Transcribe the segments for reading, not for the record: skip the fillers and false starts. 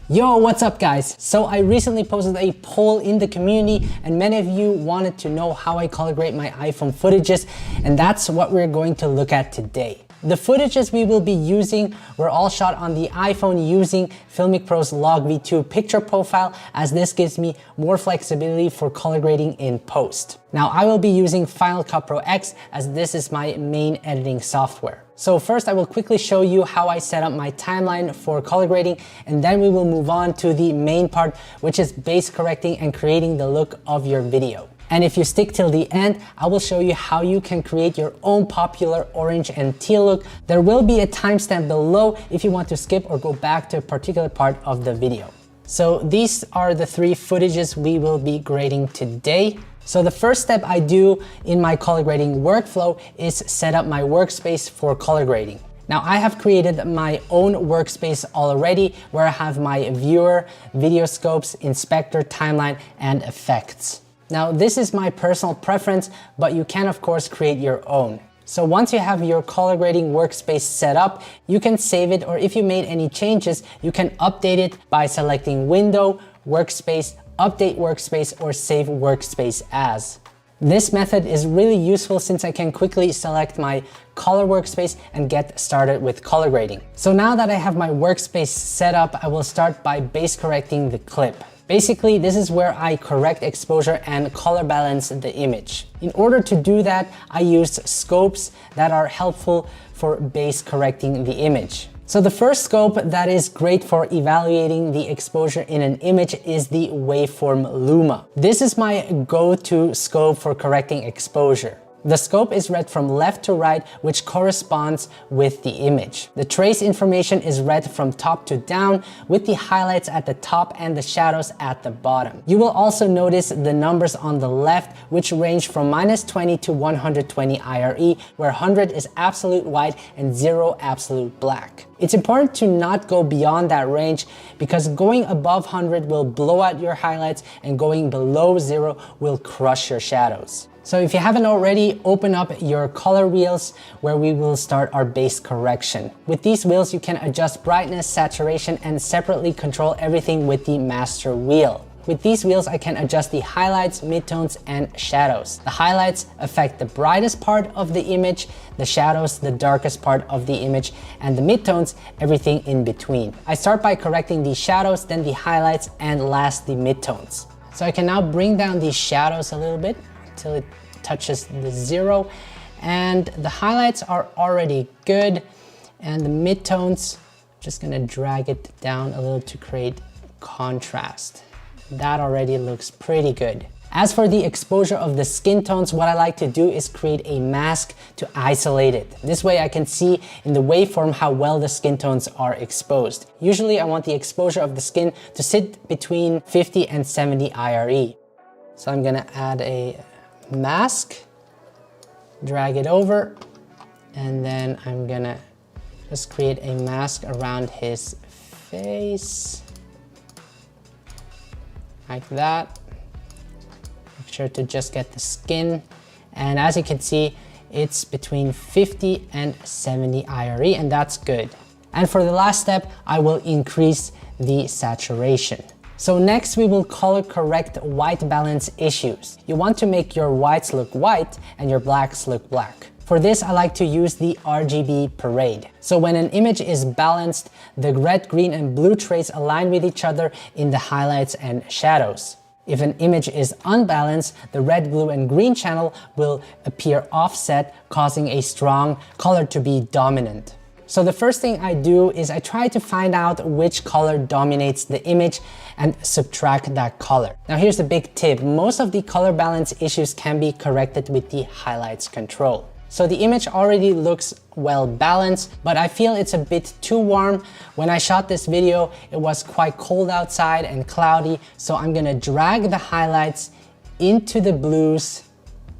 Yo, what's up guys? So I recently posted a poll in the community and many of you wanted to know how I color grade my iPhone footages, and that's what we're going to look at today. The footages we will be using were all shot on the iPhone using FILMIC Pro's Log V2 picture profile, as this gives me more flexibility for color grading in post. Now I will be using Final Cut Pro X as this is my main editing software. So first I will quickly show you how I set up my timeline for color grading, and then we will move on to the main part, which is base correcting and creating the look of your video. And if you stick till the end, I will show you how you can create your own popular orange and teal look. There will be a timestamp below if you want to skip or go back to a particular part of the video. So these are the three footages we will be grading today. So the first step I do in my color grading workflow is set up my workspace for color grading. Now I have created my own workspace already where I have my viewer, video scopes, inspector, timeline, and effects. Now this is my personal preference, but you can of course create your own. So once you have your color grading workspace set up, you can save it, or if you made any changes, you can update it by selecting Window, Workspace, Update Workspace, or Save Workspace As. This method is really useful since I can quickly select my color workspace and get started with color grading. So now that I have my workspace set up, I will start by base correcting the clip. Basically, this is where I correct exposure and color balance the image. In order to do that, I used scopes that are helpful for base correcting the image. So the first scope that is great for evaluating the exposure in an image is the waveform Luma. This is my go-to scope for correcting exposure. The scope is read from left to right, which corresponds with the image. The trace information is read from top to down, with the highlights at the top and the shadows at the bottom. You will also notice the numbers on the left, which range from -20 to 120 IRE, where 100 is absolute white and 0 absolute black. It's important to not go beyond that range because going above 100 will blow out your highlights and going below 0 will crush your shadows. So if you haven't already, open up your color wheels where we will start our base correction. With these wheels, you can adjust brightness, saturation, and separately control everything with the master wheel. With these wheels, I can adjust the highlights, midtones, and shadows. The highlights affect the brightest part of the image, the shadows, the darkest part of the image, and the midtones, everything in between. I start by correcting the shadows, then the highlights, and last the midtones. So I can now bring down the shadows a little bit until it touches the 0. And the highlights are already good. And the midtones, just gonna drag it down a little to create contrast. That already looks pretty good. As for the exposure of the skin tones, what I like to do is create a mask to isolate it. This way I can see in the waveform how well the skin tones are exposed. Usually I want the exposure of the skin to sit between 50 and 70 IRE. So I'm gonna add a mask, drag it over, and then I'm gonna just create a mask around his face, like that. Make sure to just get the skin, and as you can see, it's between 50 and 70 IRE, and that's good. And for the last step, I will increase the saturation. So next we will color correct white balance issues. You want to make your whites look white and your blacks look black. For this, I like to use the RGB parade. So when an image is balanced, the red, green, and blue traits align with each other in the highlights and shadows. If an image is unbalanced, the red, blue, and green channel will appear offset, causing a strong color to be dominant. So the first thing I do is I try to find out which color dominates the image and subtract that color. Now here's the big tip. Most of the color balance issues can be corrected with the highlights control. So the image already looks well balanced, but I feel it's a bit too warm. When I shot this video, it was quite cold outside and cloudy, so I'm gonna drag the highlights into the blues,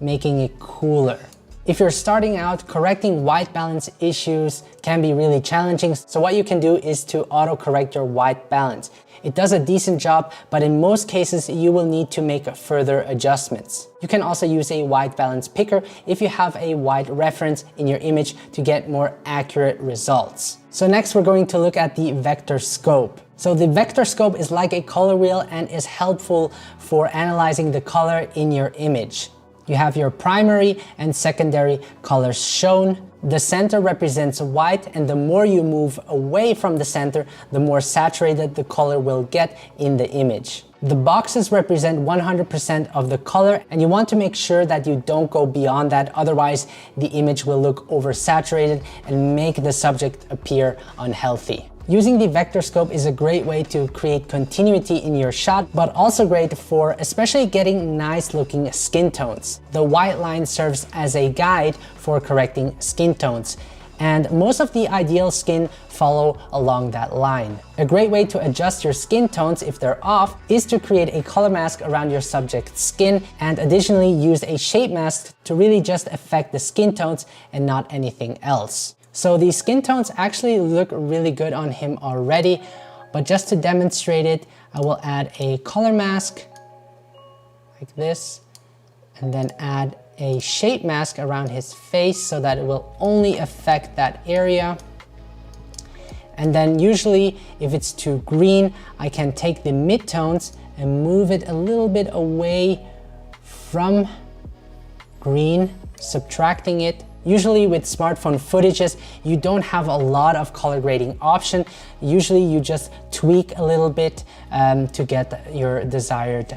making it cooler. If you're starting out, correcting white balance issues can be really challenging, so what you can do is to auto-correct your white balance. It does a decent job, but in most cases, you will need to make further adjustments. You can also use a white balance picker if you have a white reference in your image to get more accurate results. So next we're going to look at the vector scope. So the vector scope is like a color wheel and is helpful for analyzing the color in your image. You have your primary and secondary colors shown. The center represents white, and the more you move away from the center, the more saturated the color will get in the image. The boxes represent 100% of the color, and you want to make sure that you don't go beyond that, otherwise the image will look oversaturated and make the subject appear unhealthy. Using the vector scope is a great way to create continuity in your shot, but also great for especially getting nice looking skin tones. The white line serves as a guide for correcting skin tones, and most of the ideal skin follow along that line. A great way to adjust your skin tones if they're off is to create a color mask around your subject's skin, and additionally use a shape mask to really just affect the skin tones and not anything else. So the skin tones actually look really good on him already, but just to demonstrate it, I will add a color mask like this, and then add a shape mask around his face so that it will only affect that area. And then usually if it's too green, I can take the midtones and move it a little bit away from green, subtracting it. Usually with smartphone footages, you don't have a lot of color grading option. Usually you just tweak a little bit to get your desired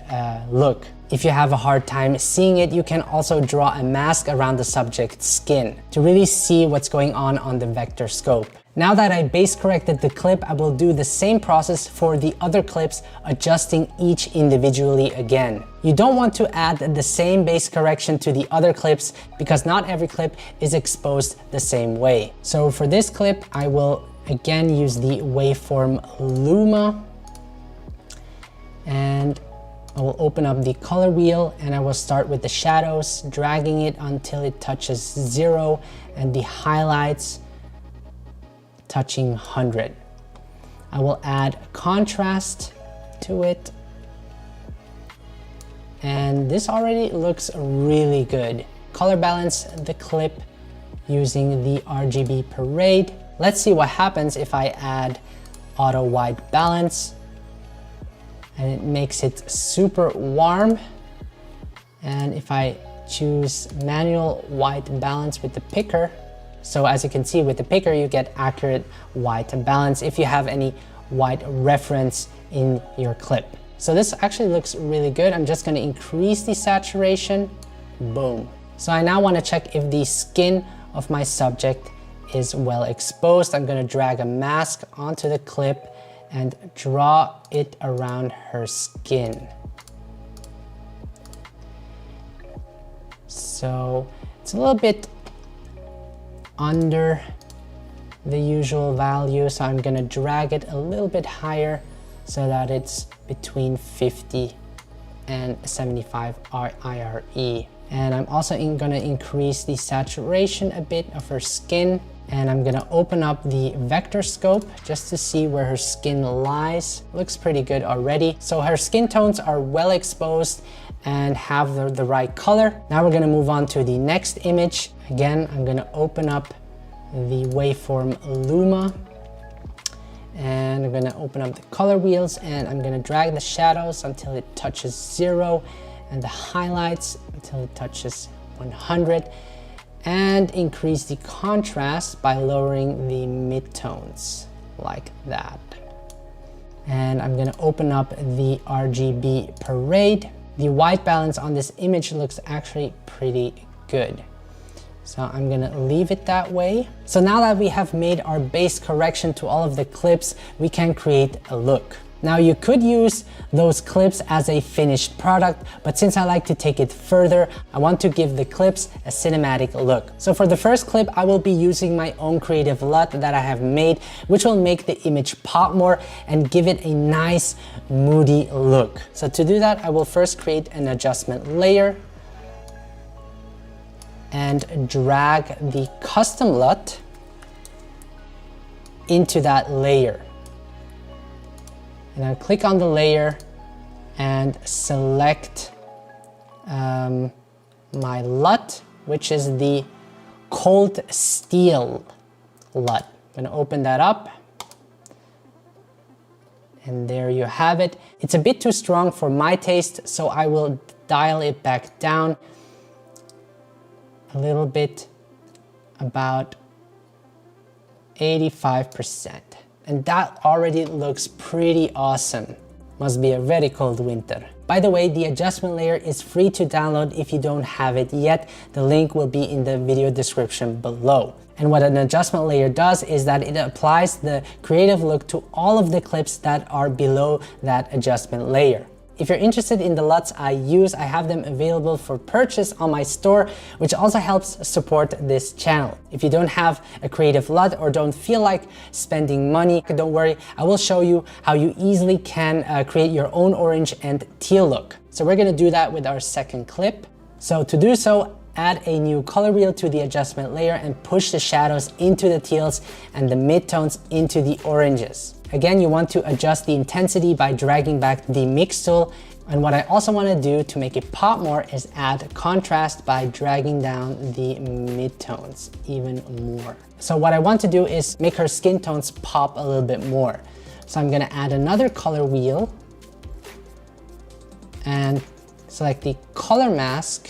look. If you have a hard time seeing it, you can also draw a mask around the subject's skin to really see what's going on the vector scope. Now that I base corrected the clip, I will do the same process for the other clips, adjusting each individually again. You don't want to add the same base correction to the other clips because not every clip is exposed the same way. So for this clip, I will again use the waveform Luma, and I will open up the color wheel and I will start with the shadows, dragging it until it touches 0 and the highlights touching 100. I will add contrast to it, and this already looks really good. Color balance the clip using the RGB parade. Let's see what happens if I add auto white balance, and it makes it super warm. And if I choose manual white balance with the picker, so as you can see with the picker, you get accurate white balance if you have any white reference in your clip. So this actually looks really good. I'm just gonna increase the saturation, boom. So I now wanna check if the skin of my subject is well exposed. I'm gonna drag a mask onto the clip and draw it around her skin. So it's a little bit under the usual value, so I'm gonna drag it a little bit higher so that it's between 50 and 75 IRE. And I'm also gonna increase the saturation a bit of her skin, and I'm gonna open up the vector scope just to see where her skin lies. Looks pretty good already. So her skin tones are well exposed and have the right color. Now we're gonna move on to the next image. Again, I'm gonna open up the waveform Luma, and I'm gonna open up the color wheels, and I'm gonna drag the shadows until it touches 0 and the highlights until it touches 100, and increase the contrast by lowering the midtones like that. And I'm gonna open up the RGB parade. The white balance on this image looks actually pretty good. So I'm gonna leave it that way. So now that we have made our base correction to all of the clips, we can create a look. Now you could use those clips as a finished product, but since I like to take it further, I want to give the clips a cinematic look. So for the first clip, I will be using my own creative LUT that I have made, which will make the image pop more and give it a nice moody look. So to do that, I will first create an adjustment layer and drag the custom LUT into that layer. And I'll click on the layer and select my LUT, which is the cold steel LUT. I'm gonna open that up. And there you have it. It's a bit too strong for my taste, so I will dial it back down a little bit, about 85%. And that already looks pretty awesome. Must be a very cold winter. By the way, the adjustment layer is free to download if you don't have it yet. The link will be in the video description below. And what an adjustment layer does is that it applies the creative look to all of the clips that are below that adjustment layer. If you're interested in the LUTs I use, I have them available for purchase on my store, which also helps support this channel. If you don't have a creative LUT or don't feel like spending money, don't worry, I will show you how you easily can create your own orange and teal look. So we're gonna do that with our second clip. So to do so, add a new color wheel to the adjustment layer and push the shadows into the teals and the midtones into the oranges. Again, you want to adjust the intensity by dragging back the mix tool. And what I also want to do to make it pop more is add contrast by dragging down the midtones even more. So what I want to do is make her skin tones pop a little bit more. So I'm going to add another color wheel and select the color mask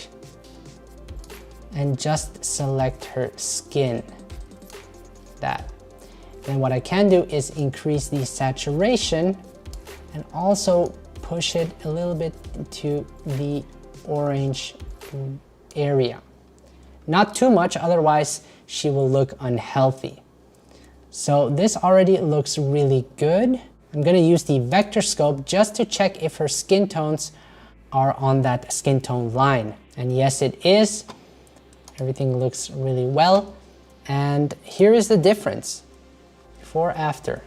and just select her skin. That. Then what I can do is increase the saturation and also push it a little bit into the orange area. Not too much, otherwise she will look unhealthy. So this already looks really good. I'm gonna use the vector scope just to check if her skin tones are on that skin tone line. And yes, it is. Everything looks really well. And here is the difference. Before, after.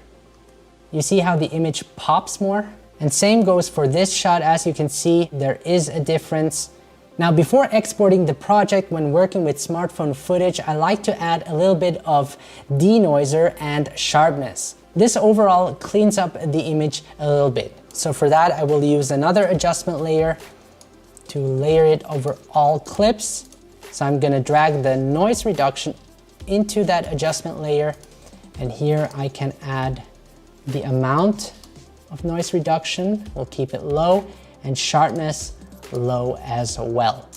You see how the image pops more? And same goes for this shot. As you can see, there is a difference. Now, before exporting the project when working with smartphone footage, I like to add a little bit of denoiser and sharpness. This overall cleans up the image a little bit. So for that, I will use another adjustment layer to layer it over all clips. So I'm gonna drag the noise reduction into that adjustment layer. And here I can add the amount of noise reduction. We'll keep it low, and sharpness low as well.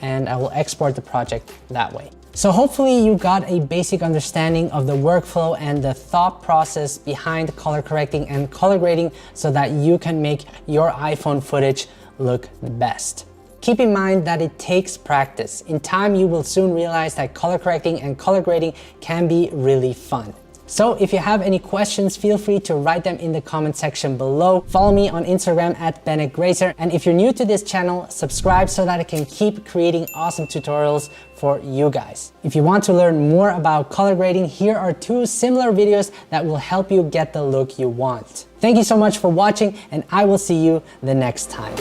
And I will export the project that way. So hopefully you got a basic understanding of the workflow and the thought process behind color correcting and color grading so that you can make your iPhone footage look the best. Keep in mind that it takes practice. In time, you will soon realize that color correcting and color grading can be really fun. So if you have any questions, feel free to write them in the comment section below. Follow me on Instagram @BennettGrazer. And if you're new to this channel, subscribe so that I can keep creating awesome tutorials for you guys. If you want to learn more about color grading, here are 2 similar videos that will help you get the look you want. Thank you so much for watching, and I will see you the next time.